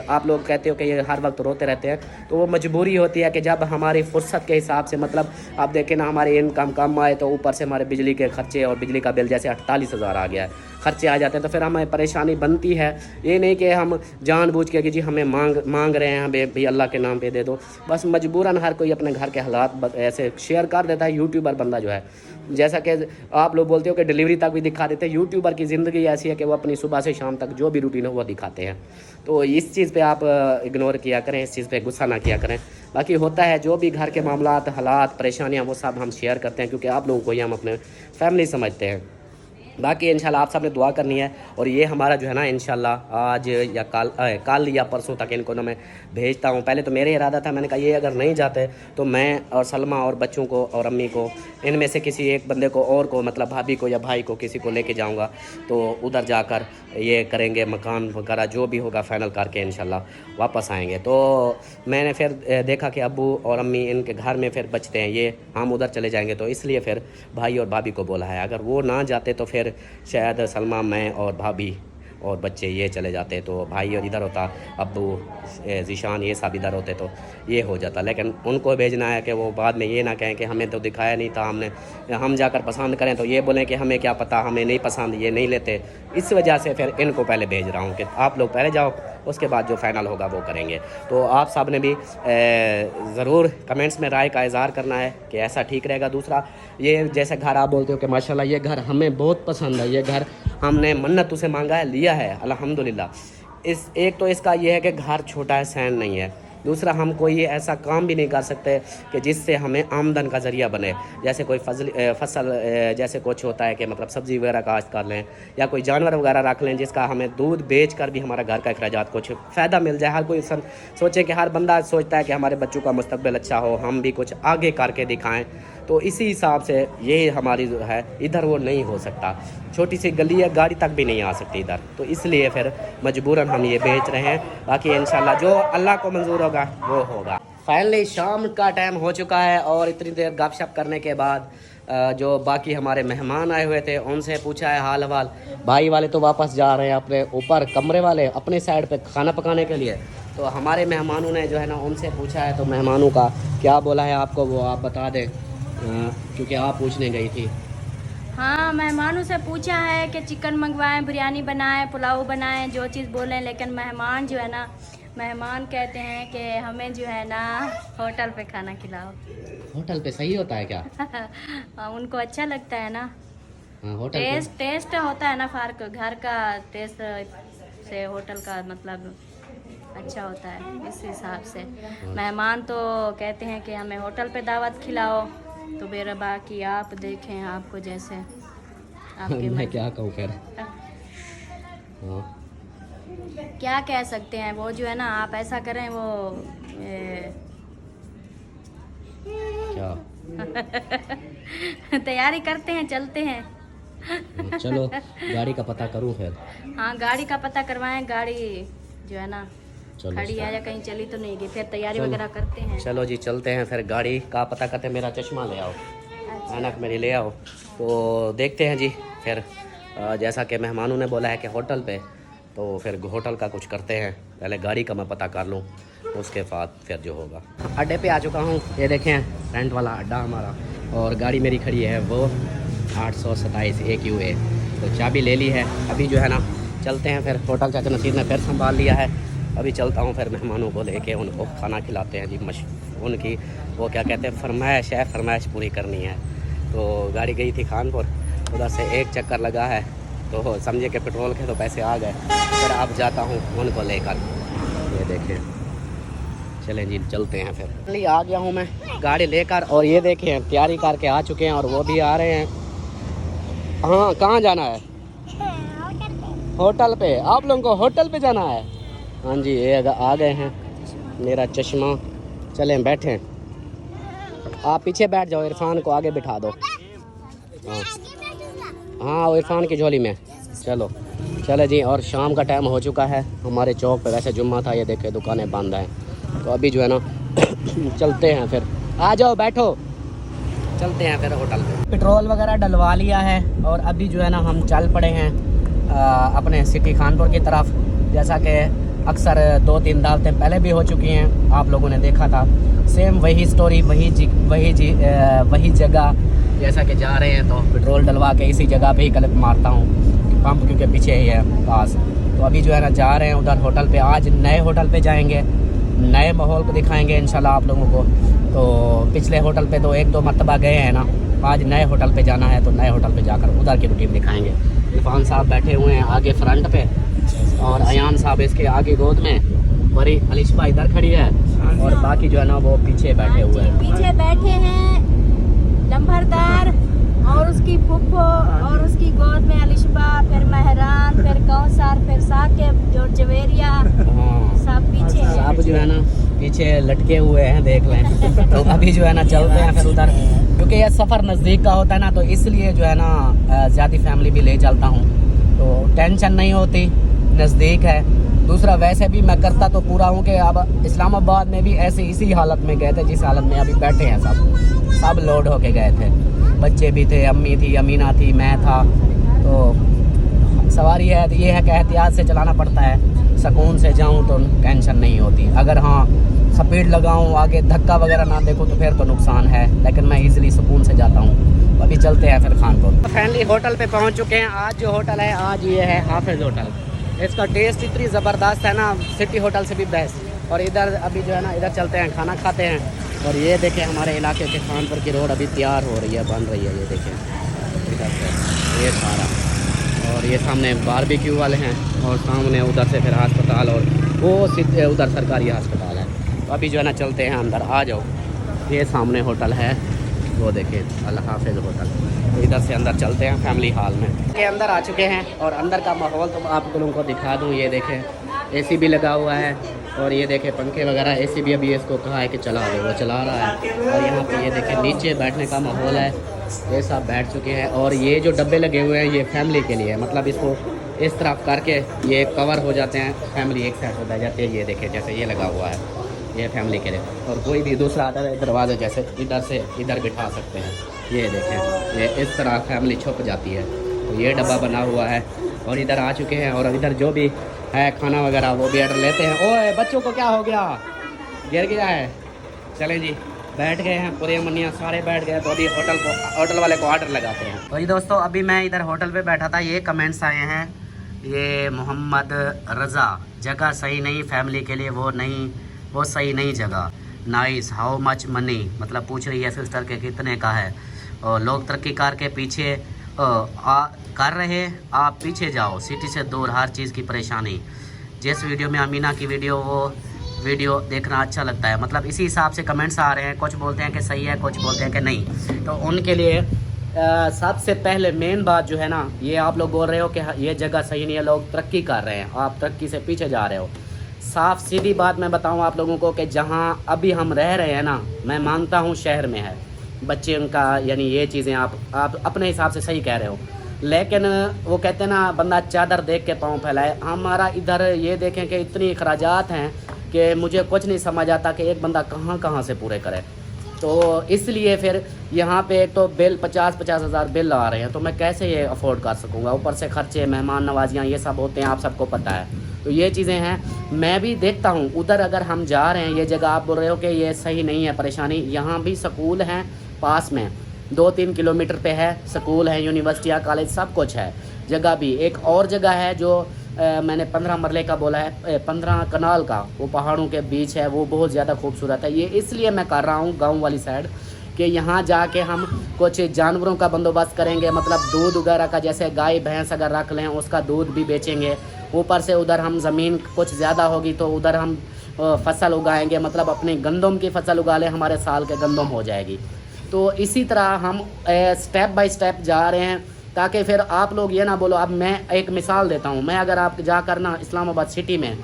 आप लोग कहते हो कि ये हर वक्त रोते रहते हैं, तो वो मजबूरी होती है कि जब हमारी फुर्सत के हिसाब से, मतलब आप देखें ना हमारी इनकम कम आए तो ऊपर से हमारे बिजली के खर्चे और बिजली का बिल जैसे 48,000 आ गया है, खर्चे आ जाते हैं, तो फिर हमें परेशानी बनती है। ये नहीं कि हम जानबूझ के कि जी हमें मांग रहे हैं भाई अल्लाह के नाम पे दे दो, बस मजबूरन हर कोई अपने घर के हालात ऐसे शेयर कर देता है। यूट्यूबर बंदा जो है, जैसा कि आप लोग बोलते हो कि डिलीवरी तक भी दिखा देते हैं, यूट्यूबर की ज़िंदगी ऐसी है कि वो अपनी सुबह से शाम तक जो भी रूटीन है वो दिखाते हैं। तो इस चीज़ पे आप इग्नोर किया करें, इस चीज़ पे गुस्सा ना किया करें। बाकी होता है जो भी घर के मामलात, हालात, परेशानियाँ, वो सब हम शेयर करते हैं क्योंकि आप लोगों को ही हम अपने फैमिली समझते हैं। बाकी इंशाल्लाह आप सब ने दुआ करनी है, और ये हमारा जो है ना इंशाल्लाह आज या कल या परसों तक इनको ना मैं भेजता हूँ। पहले तो मेरे इरादा था, मैंने कहा ये अगर नहीं जाते तो मैं और सलमा और बच्चों को और अम्मी को, इनमें से किसी एक बंदे को और को, मतलब भाभी को या भाई को, किसी को लेके जाऊँगा, तो उधर जाकर ये करेंगे, मकान वगैरह जो भी होगा फाइनल करके इंशाल्लाह वापस आएंगे। तो मैंने फिर देखा कि अब्बू और अम्मी इनके घर में फिर बचते हैं, ये हम उधर चले जाएंगे, तो इसलिए फिर भाई और भाभी को बोला है। अगर वो ना जाते तो फिर शायद सलमा, मैं और भाभी और बच्चे ये चले जाते, तो भाई और इधर होता, अब्बू ज़ीशान ये सब इधर होते, तो ये हो जाता। लेकिन उनको भेजना है कि वो बाद में ये ना कहें कि हमें तो दिखाया नहीं था, हम जाकर पसंद करें तो ये बोलें कि हमें क्या पता, हमें नहीं पसंद, ये नहीं लेते। इस वजह से फिर इनको पहले भेज रहा हूँ कि आप लोग पहले जाओ, उसके बाद जो फ़ाइनल होगा वो करेंगे। तो आप सब ने भी ज़रूर कमेंट्स में राय का इज़हार करना है कि ऐसा ठीक रहेगा। दूसरा, ये जैसे घर आप बोलते हो कि माशाल्लाह ये घर हमें बहुत पसंद है, ये घर हमने मन्नत उसे मांगा है, लिया है अल्हम्दुलिल्लाह। इस एक तो इसका ये है कि घर छोटा है, सैन नहीं है। दूसरा, हम कोई ऐसा काम भी नहीं कर सकते कि जिससे हमें आमदन का ज़रिया बने, जैसे कोई फसल जैसे कुछ होता है कि मतलब सब्ज़ी वगैरह काश्त कर लें या कोई जानवर वगैरह रख लें जिसका हमें दूध बेच कर भी हमारा घर का अखराजात कुछ फ़ायदा मिल जाए। हर कोई सोचे कि हर बंदा सोचता है कि हमारे बच्चों का मुस्तकबिल अच्छा हो, हम भी कुछ आगे करके दिखाएं। तो इसी हिसाब से ये हमारी जो है, इधर वो नहीं हो सकता, छोटी सी गली है, गाड़ी तक भी नहीं आ सकती इधर, तो इसलिए फिर मजबूरन हम ये बेच रहे हैं। बाकी इंशाल्लाह जो अल्लाह को मंजूर होगा वो होगा। फाइनली शाम का टाइम हो चुका है और इतनी देर गपशप करने के बाद जो बाकी हमारे मेहमान आए हुए थे उनसे पूछा है हाल हवाल। भाई वाले तो वापस जा रहे हैं अपने ऊपर, कमरे वाले अपने साइड पे खाना पकाने के लिए। तो हमारे मेहमानों ने जो है ना उनसे पूछा है, तो मेहमानों का क्या बोला है आपको वो आप बता दें, क्योंकि आप पूछने गई थी। हाँ, मेहमानों से पूछा है कि चिकन मंगवाएं, बिरयानी बनाएं, पुलाव बनाएं, जो चीज़ बोलें। लेकिन मेहमान जो है ना, मेहमान कहते हैं कि हमें जो है ना होटल पे खाना खिलाओ। होटल पे सही होता है क्या? उनको अच्छा लगता है ना, होटल टेस्ट होता है ना फ़र्क, घर का टेस्ट से होटल का मतलब अच्छा होता है। इस हिसाब से मेहमान तो कहते हैं कि हमें होटल पे दावत खिलाओ। तो मेरा बाकी आप देखें, आपको जैसे आपके मैं क्या कहूँ फिर। क्या कह सकते हैं, वो जो है ना आप ऐसा करें वो क्या तैयारी करते हैं, चलते हैं। चलो गाड़ी का पता करूँ फिर। हाँ, गाड़ी का पता करवाएं, गाड़ी जो है ना खड़ी है या कहीं चली तो नहीं गई, फिर तैयारी वगैरह करते हैं। चलो जी चलते हैं फिर, गाड़ी का पता करते हैं। मेरा चश्मा ले आओ, ऐनक मेरी ले आओ। तो देखते हैं जी फिर, जैसा कि मेहमानों ने बोला है कि होटल पे, तो फिर होटल का कुछ करते हैं। पहले गाड़ी का मैं पता कर लूँ, उसके बाद फिर जो होगा। अड्डे पे आ चुका हूँ, ये देखें रेंट वाला अड्डा हमारा, और गाड़ी मेरी खड़ी है वो 827 AQA। तो चाबी ले ली है, अभी जो है ना चलते हैं फिर। होटल चाचा नसीर ने फिर संभाल लिया है, अभी चलता हूँ फिर मेहमानों को लेके, उनको खाना खिलाते हैं जी। उनकी वो क्या कहते हैं फरमाइश है, फरमाइश पूरी करनी है। तो गाड़ी गई थी खानपुर, उधर से एक चक्कर लगा है, तो समझे कि पेट्रोल के तो पैसे आ गए। फिर अब जाता हूँ उनको लेकर, ये देखें। चलें जी चलते हैं फिर। आ गया हूँ मैं गाड़ी लेकर, और ये देखें तैयारी करके आ चुके हैं और वो भी आ रहे हैं। हाँ, कहाँ जाना है? होटल पे। आप लोगों को होटल पे जाना है? हाँ जी, ये आ गए हैं। मेरा चश्मा, चलें बैठें। आप पीछे बैठ जाओ, इरफान को आगे बिठा दो। हाँ, वो इरफान की झोली में। चलो चले जी। और शाम का टाइम हो चुका है हमारे चौक पे, वैसे जुम्मा था, ये देखे दुकानें बंद हैं। तो अभी जो है ना चलते हैं फिर, आ जाओ बैठो, चलते हैं फिर होटल पे। पेट्रोल वगैरह डलवा लिया है और अभी जो है ना हम चल पड़े हैं अपने सिटी खानपुर की तरफ। जैसा कि अक्सर 2-3 दावतें पहले भी हो चुकी हैं, आप लोगों ने देखा था। सेम वही स्टोरी, वही जगह। जैसा कि जा रहे हैं तो पेट्रोल डलवा के इसी जगह पे ही क्लिप मारता हूँ, पंप क्योंकि पीछे ही है पास। तो अभी जो है ना जा रहे हैं उधर होटल पे। आज नए होटल पे जाएंगे, नए माहौल को दिखाएंगे इंशाल्लाह आप लोगों को। तो पिछले होटल पे तो 1-2 मरतबा गए हैं ना, आज नए होटल पे जाना है, तो नए होटल पे जाकर उधर की रूटीन दिखाएंगे। इरफान साहब बैठे हुए हैं आगे फ्रंट पे, और अयान साहब इसके आगे गोद में, बड़ी अलिशा इधर खड़ी है, और बाकी जो है ना वो पीछे बैठे हुए हैं। पीछे बैठे हैं लम्बरदार और उसकी फुफ्फो और उसकी गोद में अलिशा, फिर महरान, फिर कौसर, फिर साकिब, जो जवेरिया, सब पीछे हैं। सब जो है ना पीछे लटके हुए हैं, देख लें। तो अभी जो है ना चलते हैं फिर उधर, क्योंकि यह सफ़र नज़दीक का होता है ना, तो इसलिए जो है ना ज़्यादा फैमिली भी ले चलता हूँ, तो टेंशन नहीं होती, नज़दीक है। दूसरा वैसे भी मैं करता तो पूरा हूँ कि अब इस्लामाबाद में भी ऐसे इसी हालत में गए थे जिस हालत में अभी बैठे हैं। सब लोड होके गए थे, बच्चे भी थे, अम्मी थी, अमीना थी, मैं था। तो सवारी है तो ये है कि एहतियात से चलाना पड़ता है। सुकून से जाऊँ तो टेंशन नहीं होती, अगर हाँ स्पीड लगाऊँ आगे धक्का वगैरह ना देखो तो फिर तो नुकसान है, लेकिन मैं इजीली सुकून से जाता हूँ। अभी चलते हैं फिर खानपुर। फैमिली होटल पे पहुँच चुके हैं। आज जो होटल है आज ये है हाफिज होटल। इसका टेस्ट इतनी ज़बरदस्त है ना, सिटी होटल से भी बेस्ट। और इधर अभी जो है ना इधर चलते हैं खाना खाते हैं। और ये देखें हमारे इलाके के खानपुर की रोड अभी तैयार हो रही है, बन रही है। ये देखें इधर से ये सारा, और ये सामने बारबेक्यू वाले हैं और सामने उधर से फिर अस्पताल और वो उधर सरकारी अस्पताल है। तो अभी जो है ना चलते हैं अंदर, आ जाओ। ये सामने होटल है, वो देखिए अल हाफिज होटल। तो इधर से अंदर चलते हैं फैमिली हॉल में। ये अंदर आ चुके हैं और अंदर का माहौल तो आप लोगों को दिखा दूँ। ये देखें एसी भी लगा हुआ है और ये देखें पंखे वगैरह। एसी भी अभी इसको कहा है कि चला दो, वो चला रहा है। और यहाँ पे ये देखें नीचे बैठने का माहौल है, ये सब बैठ चुके हैं। और ये जो डब्बे लगे हुए हैं ये फैमिली के लिए है, मतलब इसको इस तरफ करके ये कवर हो जाते हैं, फैमिली एक साइड हो जाती है। ये देखें जैसे ये लगा हुआ है, ये फैमिली के लिए। और कोई भी दूसरा आता है दरवाज़ा जैसे इधर से इधर बिठा सकते हैं। ये देखें ये इस तरह फैमिली छुप जाती है। तो ये डब्बा बना हुआ है और इधर आ चुके हैं। और इधर जो भी है खाना वगैरह वो भी ऑर्डर लेते हैं। ओए बच्चों को क्या हो गया, गिर गया है। चलें जी, बैठ गए हैं पूरे मनिया सारे बैठ गए। तो अभी होटल वाले को ऑर्डर लगाते हैं। तो ये दोस्तों अभी मैं इधर होटल पे बैठा था, ये कमेंट्स आए हैं। ये मोहम्मद रज़ा, जगह सही नहीं फैमिली के लिए, वो सही नहीं जगह। नाइस, हाउ मच मनी, मतलब पूछ रही है सिस्टर के कितने का है। और लोग तरक्की कार के पीछे कर रहे, आप पीछे जाओ, सिटी से दूर, हर चीज़ की परेशानी। जिस वीडियो में अमीना की वीडियो देखना अच्छा लगता है, मतलब इसी हिसाब से कमेंट्स आ रहे हैं। कुछ बोलते हैं कि सही है, कुछ बोलते हैं कि नहीं। तो उनके लिए सबसे पहले मेन बात जो है ना, ये आप लोग बोल रहे हो कि ये जगह सही नहीं है, लोग तरक्की कर रहे हैं, आप तरक्की से पीछे जा रहे हो। साफ सीधी बात मैं बताऊं आप लोगों को कि जहां अभी हम रह रहे हैं ना, मैं मानता हूं शहर में है बच्चे उनका, यानी ये चीज़ें आप अपने हिसाब से सही कह रहे हो। लेकिन वो कहते हैं ना बंदा चादर देख के पाँव फैलाए। हमारा इधर ये देखें कि इतनी अखराजात हैं कि मुझे कुछ नहीं समझ आता कि एक बंदा कहाँ से पूरे करे। तो इसलिए फिर यहाँ पे एक तो बिल 50-50 हज़ार बिल आ रहे हैं, तो मैं कैसे ये अफोर्ड कर सकूँगा। ऊपर से खर्चे, मेहमान नवाजियाँ, ये सब होते हैं, आप सबको पता है। तो ये चीज़ें हैं। मैं भी देखता हूँ उधर अगर हम जा रहे हैं, ये जगह आप बोल रहे हो कि ये सही नहीं है, परेशानी, यहाँ भी स्कूल हैं पास में, 2-3 किलोमीटर पे है स्कूल है, यूनिवर्सिटियाँ, कॉलेज, सब कुछ है। जगह भी एक और जगह है जो मैंने 15 मरले का बोला है, 15 कनाल का, वो पहाड़ों के बीच है, वो बहुत ज़्यादा खूबसूरत है। ये इसलिए मैं कर रहा हूँ गांव वाली साइड कि यहाँ जाके हम कुछ जानवरों का बंदोबस्त करेंगे, मतलब दूध वगैरह का, जैसे गाय भैंस अगर रख लें उसका दूध भी बेचेंगे। ऊपर से उधर हम ज़मीन कुछ ज़्यादा होगी तो उधर हम फसल उगाएंगे, मतलब अपनी गंदम की फसल उगा लें, हमारे साल के गंदम हो जाएगी। तो इसी तरह हम स्टेप बाय स्टेप जा रहे हैं, ताकि फिर आप लोग ये ना बोलो। अब मैं एक मिसाल देता हूँ, मैं अगर आप जाकर ना इस्लामाबाद सिटी में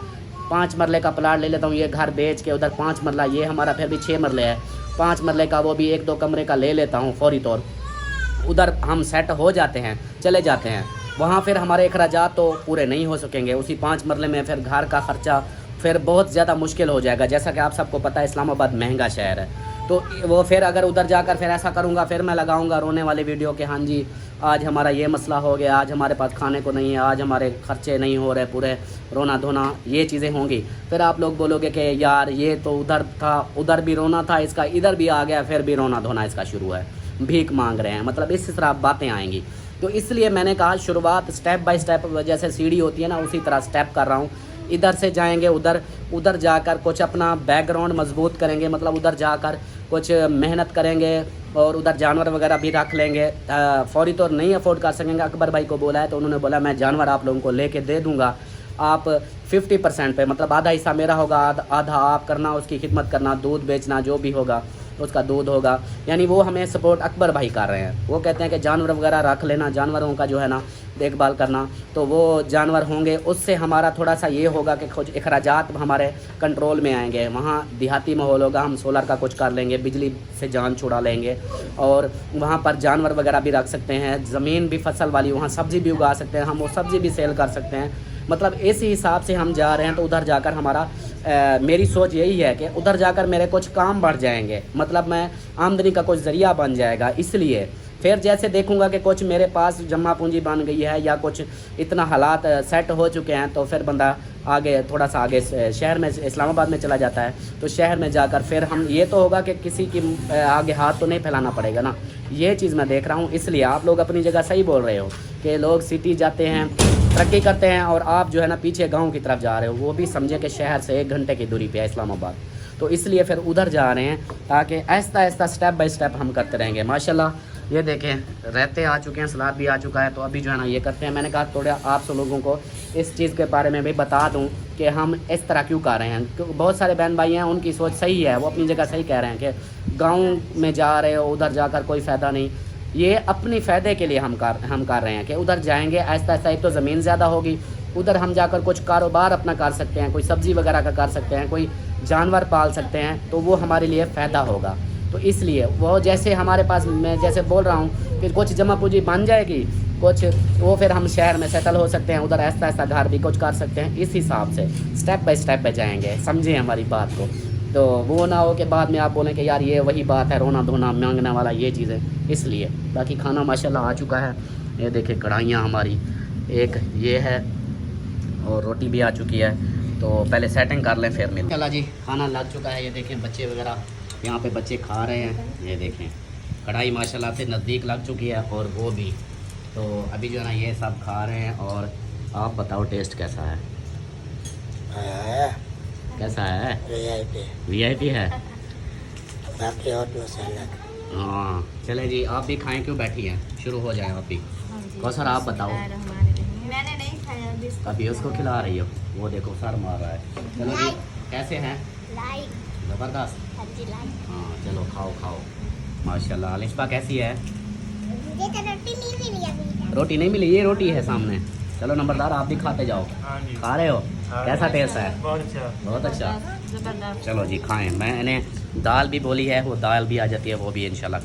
5 मरले का प्लाट ले लेता हूँ, ये घर बेच के उधर 5 मरला, ये हमारा फिर भी 6 मरले है, 5 मरले का वो भी 1-2 कमरे का ले लेता हूँ फौरी तौर, उधर हम सेट हो जाते हैं, चले जाते हैं। वहाँ फिर हमारे अखराजात तो पूरे नहीं हो सकेंगे, उसी 5 मरले में फिर घर का ख़र्चा फिर बहुत ज़्यादा मुश्किल हो जाएगा। जैसा कि आप सबको पता है इस्लामाबाद महंगा शहर है। तो वो फिर अगर उधर जाकर फिर ऐसा करूँगा, फिर मैं लगाऊँगा रोने वाली वीडियो कि हाँ जी आज हमारा ये मसला हो गया, आज हमारे पास खाने को नहीं है, आज हमारे खर्चे नहीं हो रहे पूरे, रोना धोना, ये चीज़ें होंगी। फिर आप लोग बोलोगे कि यार ये तो उधर था, उधर भी रोना था इसका, इधर भी आ गया, फिर भी रोना धोना इसका शुरू है, भीख मांग रहे हैं, मतलब इस तरह बातें आएंगी। तो इसलिए मैंने कहा शुरुआत स्टेप बाय स्टेप, जैसे सीढ़ी होती है ना, उसी तरह स्टेप कर रहा हूँ। इधर से जाएंगे उधर जाकर कुछ अपना बैकग्राउंड मजबूत करेंगे, मतलब उधर जाकर कुछ मेहनत करेंगे और उधर जानवर वगैरह भी रख लेंगे। फौरी तौर नहीं अफोर्ड कर सकेंगे। अकबर भाई को बोला है तो उन्होंने बोला मैं जानवर आप लोगों को लेके दे दूंगा, आप 50% पे, मतलब आधा हिस्सा मेरा होगा, आधा आप करना, उसकी खिदमत करना, दूध बेचना, जो भी होगा उसका दूध होगा। यानी वो हमें सपोर्ट अकबर भाई कर रहे हैं। वो कहते हैं कि जानवर वगैरह रख लेना, जानवरों का जो है ना देखभाल करना, तो वो जानवर होंगे, उससे हमारा थोड़ा सा ये होगा कि कुछ अखराजात हमारे कंट्रोल में आएंगे। वहाँ देहाती माहौल होगा, हम सोलर का कुछ कर लेंगे, बिजली से जान छुड़ा लेंगे और वहाँ पर जानवर वगैरह भी रख सकते हैं। ज़मीन भी फसल वाली, वहाँ सब्ज़ी भी उगा सकते हैं, हम वो सब्ज़ी भी सेल कर सकते हैं। मतलब इसी हिसाब से हम जा रहे हैं। तो उधर जाकर हमारा मेरी सोच यही है कि उधर जाकर मेरे कुछ काम बढ़ जाएंगे, मतलब मैं आमदनी का कुछ ज़रिया बन जाएगा। इसलिए फिर जैसे देखूंगा कि कुछ मेरे पास जमा पूंजी बन गई है या कुछ इतना हालात सेट हो चुके हैं, तो फिर बंदा आगे थोड़ा सा आगे शहर में इस्लामाबाद में चला जाता है। तो शहर में जाकर फिर हम ये तो होगा कि किसी की आगे हाथ तो नहीं फैलाना पड़ेगा ना, ये चीज़ मैं देख रहा हूँ। इसलिए आप लोग अपनी जगह सही बोल रहे हो कि लोग सिटी जाते हैं, तरक्की करते हैं, और आप जो है ना पीछे गाँव की तरफ जा रहे हो। वो भी समझे कि शहर से 1 घंटे की दूरी पे है इस्लामाबाद, तो इसलिए फिर उधर जा रहे हैं ताकि Aahista Aahista step by step हम करते रहेंगे। माशाल्लाह ये देखें, रहते आ चुके हैं, सलाद भी आ चुका है, तो अभी जो है ना ये करते हैं। मैंने कहा थोड़ा आप सब लोगों को इस चीज़ के बारे में भी बता दूं कि हम इस तरह क्यों कर रहे हैं। क्योंकि बहुत सारे बहन भाई हैं, उनकी सोच सही है, वो अपनी जगह सही कह रहे हैं कि गाँव में जा रहे हो, उधर जाकर कोई फ़ायदा नहीं। ये अपनी फ़ायदे के लिए हम कर रहे हैं कि उधर जाएंगे आहिस्ता आहिस्ता, एक तो ज़मीन ज़्यादा होगी, उधर हम जाकर कुछ कारोबार अपना कर सकते हैं, कोई सब्ज़ी वगैरह का कर सकते हैं, कोई जानवर पाल सकते हैं, तो वो हमारे लिए फ़ायदा होगा। तो इसलिए वो जैसे हमारे पास, मैं जैसे बोल रहा हूँ कि कुछ जमा पूंजी बन जाएगी, कुछ वो फिर हम शहर में सेटल हो सकते हैं, उधर आहिस्ता आहिस्ता घर भी कुछ कर सकते हैं। इस हिसाब से स्टेप बाय स्टेप पे जाएंगे, समझें हमारी बात को। तो वो ना हो कि बाद में आप बोलें कि यार ये वही बात है, रोना धोना मांगने वाला, ये चीज़ें। इसलिए बाकी खाना माशाल्लाह आ चुका है। ये देखिए कढ़ाइयाँ हमारी, एक ये है और रोटी भी आ चुकी है। तो पहले सेटिंग कर लें फिर मिल। चला जी, खाना लग चुका है। ये देखें बच्चे वगैरह यहाँ पे बच्चे खा रहे हैं। ये देखें कढ़ाई माशाल्लाह से नज़दीक लग चुकी है, और वो भी। तो अभी जो है ना ये सब खा रहे हैं। और आप बताओ टेस्ट कैसा है? कैसा है? VIP है। बाकी और मसाला। हाँ चले जी, आप भी खाएं, क्यों बैठी हैं? शुरू हो जाए आप भी। कौसर आप बताओ। मैंने नहीं खाया अभी। अभी उसको खिला रही हो, वो देखो सर मार रहा है। चलो जी, कैसे हैं? ज़बरदस्त। हाँ चलो खाओ खाओ माशाल्लाह। अलिशबा कैसी है? रोटी नहीं मिली, ये रोटी है सामने। चलो नंबरदार आप भी खाते जाओ। खा रहे हो? कैसा टेस्ट है? बहुत अच्छा। चलो जी खाएं। मैंने दाल भी बोली है, वो दाल भी आ जाती है, वो भी इंशाल्लाह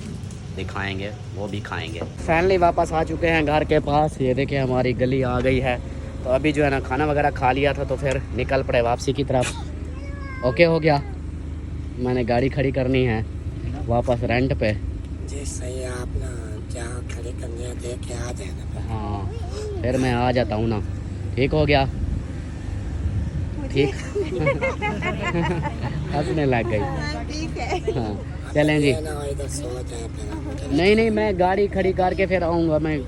दिखाएंगे, वो भी खाएंगे। फाइनली वापस आ चुके हैं घर के पास। ये देखिए हमारी गली आ गई है। तो अभी जो है ना खाना वगैरह खा लिया था, तो फिर निकल पड़े वापसी की तरफ। ओके हो गया, मैंने गाड़ी खड़ी करनी है वापस रेंट पे। जी सही है, आप ना जहाँ खड़ी करनी है देख के आ जाना। हाँ फिर मैं आ जाता हूँ ना। ठीक हो गया? ठीक। हंसने लग गई। ठीक है। हाँ चलें जी। इधर सो जाए फिर। नहीं मैं गाड़ी खड़ी करके फिर आऊँगा। मैं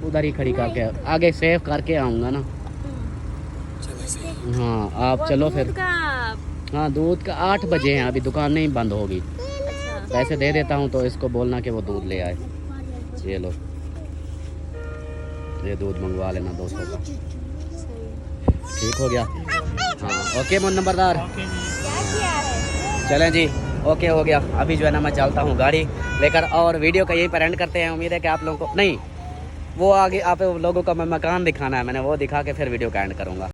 उधर ही खड़ी करके आगे सेव करके आऊँगा ना। चलो सही। हाँ आप चलो फिर। हाँ दूध का 8 बजे हैं, अभी दुकान नहीं बंद होगी। पैसे दे देता हूँ, तो इसको बोलना कि वो दूध ले आए। ये लो, ये दूध मंगवा लेना 200 का। ठीक हो गया? हाँ ओके मोन नंबरदार। चलें जी, ओके हो गया। अभी जो है ना मैं चलता हूँ गाड़ी लेकर, और वीडियो का यही पर एंड करते हैं। उम्मीद है कि आप लोगों को नहीं, वो आगे आप लोगों का मैं मकान दिखाना है, मैंने वो दिखा के फिर वीडियो का एंड करूँगा।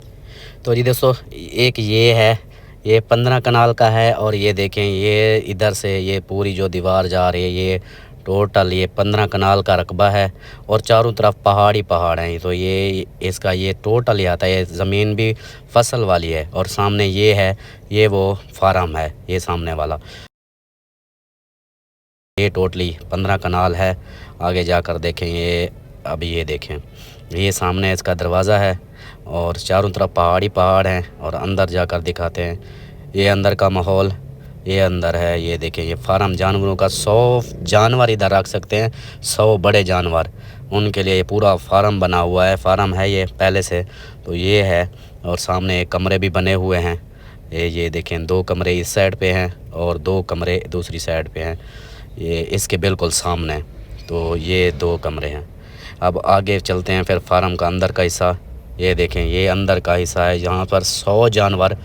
तो जी दोस्तों, एक ये है, ये 15 कनाल का है। और ये देखें, ये इधर से ये पूरी जो दीवार जा रही है, ये टोटल ये 15 कनाल का रकबा है। और चारों तरफ पहाड़ ही पहाड़ हैं। तो ये इसका ये टोटल ही आता है। ये ज़मीन भी फसल वाली है। और सामने ये है, ये वो फार्म है, ये सामने वाला। ये टोटली 15 कनाल है। आगे जाकर देखें, ये अभी ये देखें, ये सामने इसका दरवाज़ा है, और चारों तरफ पहाड़ ही पहाड़ हैं। और अंदर जाकर दिखाते हैं, ये अंदर का माहौल, ये अंदर है। ये देखें, ये फार्म जानवरों का 100 जानवर इधर रख सकते हैं, 100 बड़े जानवर, उनके लिए ये पूरा फार्म बना हुआ है। फार्म है ये पहले से, तो ये है। और सामने कमरे भी बने हुए हैं। ये देखें, 2 कमरे इस साइड पे हैं और 2 कमरे दूसरी साइड पे हैं। ये इसके बिल्कुल सामने, तो ये 2 कमरे हैं। अब आगे चलते हैं फिर फार्म का अंदर का हिस्सा। ये देखें, ये अंदर का हिस्सा है, जहाँ पर 100 जानवर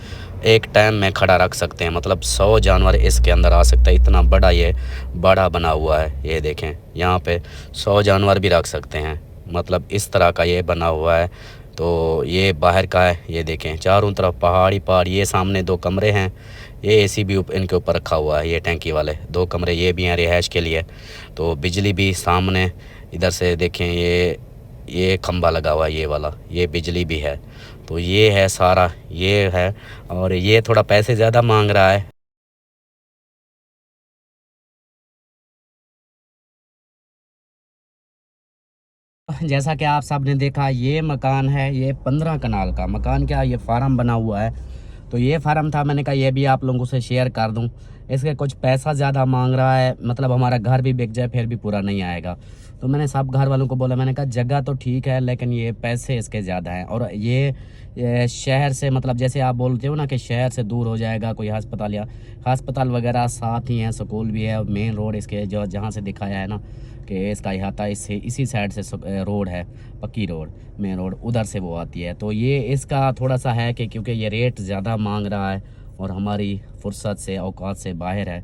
एक टाइम में खड़ा रख सकते हैं। मतलब 100 जानवर इसके अंदर आ सकता है, इतना बड़ा ये बड़ा बना हुआ है। ये देखें, यहाँ पे 100 जानवर भी रख सकते हैं, मतलब इस तरह का ये बना हुआ है। तो ये बाहर का है। ये देखें, चारों तरफ पहाड़ ही पहाड़। ये सामने 2 कमरे हैं, ये AC भी इनके ऊपर रखा हुआ है, ये टैंकी वाले 2 कमरे ये भी हैं रिहाइश के लिए। तो बिजली भी सामने, इधर से देखें, ये खंबा लगा हुआ है, ये वाला, ये बिजली भी है। तो ये है सारा, ये है। और ये थोड़ा पैसे ज़्यादा मांग रहा है। जैसा कि आप सब ने देखा, ये मकान है, ये 15 कनाल का मकान, क्या ये फार्म बना हुआ है। तो ये फार्म था, मैंने कहा ये भी आप लोगों से शेयर कर दूं। इसके कुछ पैसा ज़्यादा मांग रहा है, मतलब हमारा घर भी बिक जाए फिर भी पूरा नहीं आएगा। तो मैंने सब घर वालों को बोला, मैंने कहा जगह तो ठीक है लेकिन ये पैसे इसके ज़्यादा हैं। और ये शहर से, मतलब जैसे आप बोलते हो ना कि शहर से दूर हो जाएगा कोई अस्पताल, या अस्पताल वगैरह साथ ही हैं, स्कूल भी है, मेन रोड इसके जो जहाँ से दिखाया है ना कि इसका अहाता इसी साइड से रोड है, पक्की रोड, मेन रोड, उधर से वो आती है। तो ये इसका थोड़ा सा है कि क्योंकि ये रेट ज़्यादा मांग रहा है और हमारी फुर्सत से, औकात से बाहर है।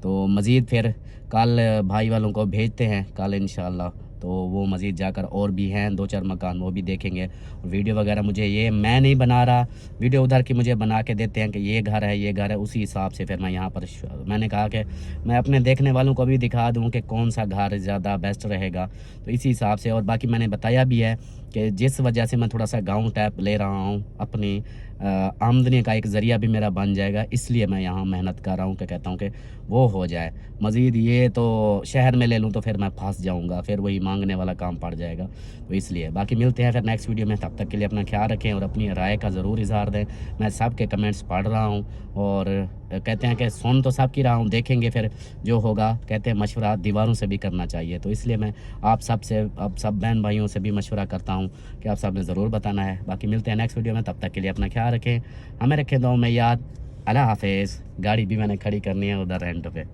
तो मज़ीद फिर कल भाई वालों को भेजते हैं कल इंशाल्लाह। तो वो मज़ीद जाकर और भी हैं 2-4 मकान, वो भी देखेंगे। वीडियो वगैरह मुझे ये मैं नहीं बना रहा, वीडियो उधर की मुझे बना के देते हैं कि ये घर है, ये घर है, उसी हिसाब से फिर मैं यहाँ पर मैंने कहा कि मैं अपने देखने वालों को भी दिखा दूँ कि कौन सा घर ज़्यादा बेस्ट रहेगा। तो इसी हिसाब से, और बाकी मैंने बताया भी है कि जिस वजह से मैं थोड़ा सा गाँव टाइप ले रहा हूँ, अपनी आमदनी का एक ज़रिया भी मेरा बन जाएगा, इसलिए मैं यहाँ मेहनत कर रहा हूँ कि कहता हूँ कि वो हो जाए। मज़ीद ये तो शहर में ले लूँ तो फिर मैं फंस जाऊँगा, फिर वही मांगने वाला काम पड़ जाएगा। तो इसलिए बाकी मिलते हैं फिर नेक्स्ट वीडियो में। तब तक के लिए अपना ख्याल रखें और अपनी राय का ज़रूर इज़हार दें। मैं सब के कमेंट्स पढ़ रहा हूँ और कहते हैं कि सुन तो सब की रहा हूँ, देखेंगे फिर जो होगा। कहते हैं मशवरा दीवारों से भी करना चाहिए, तो इसलिए मैं आप सब बहन भाइयों से भी मशवरा करता हूँ कि आप सब ने ज़रूर बताना है। बाकी मिलते हैं नेक्स्ट वीडियो में, तब तक के लिए अपना ख्याल रखें, हमें रखें दुआओं में याद। अल्लाह हाफिज़। गाड़ी भी मैंने खड़ी करनी है उधर रेंट पे।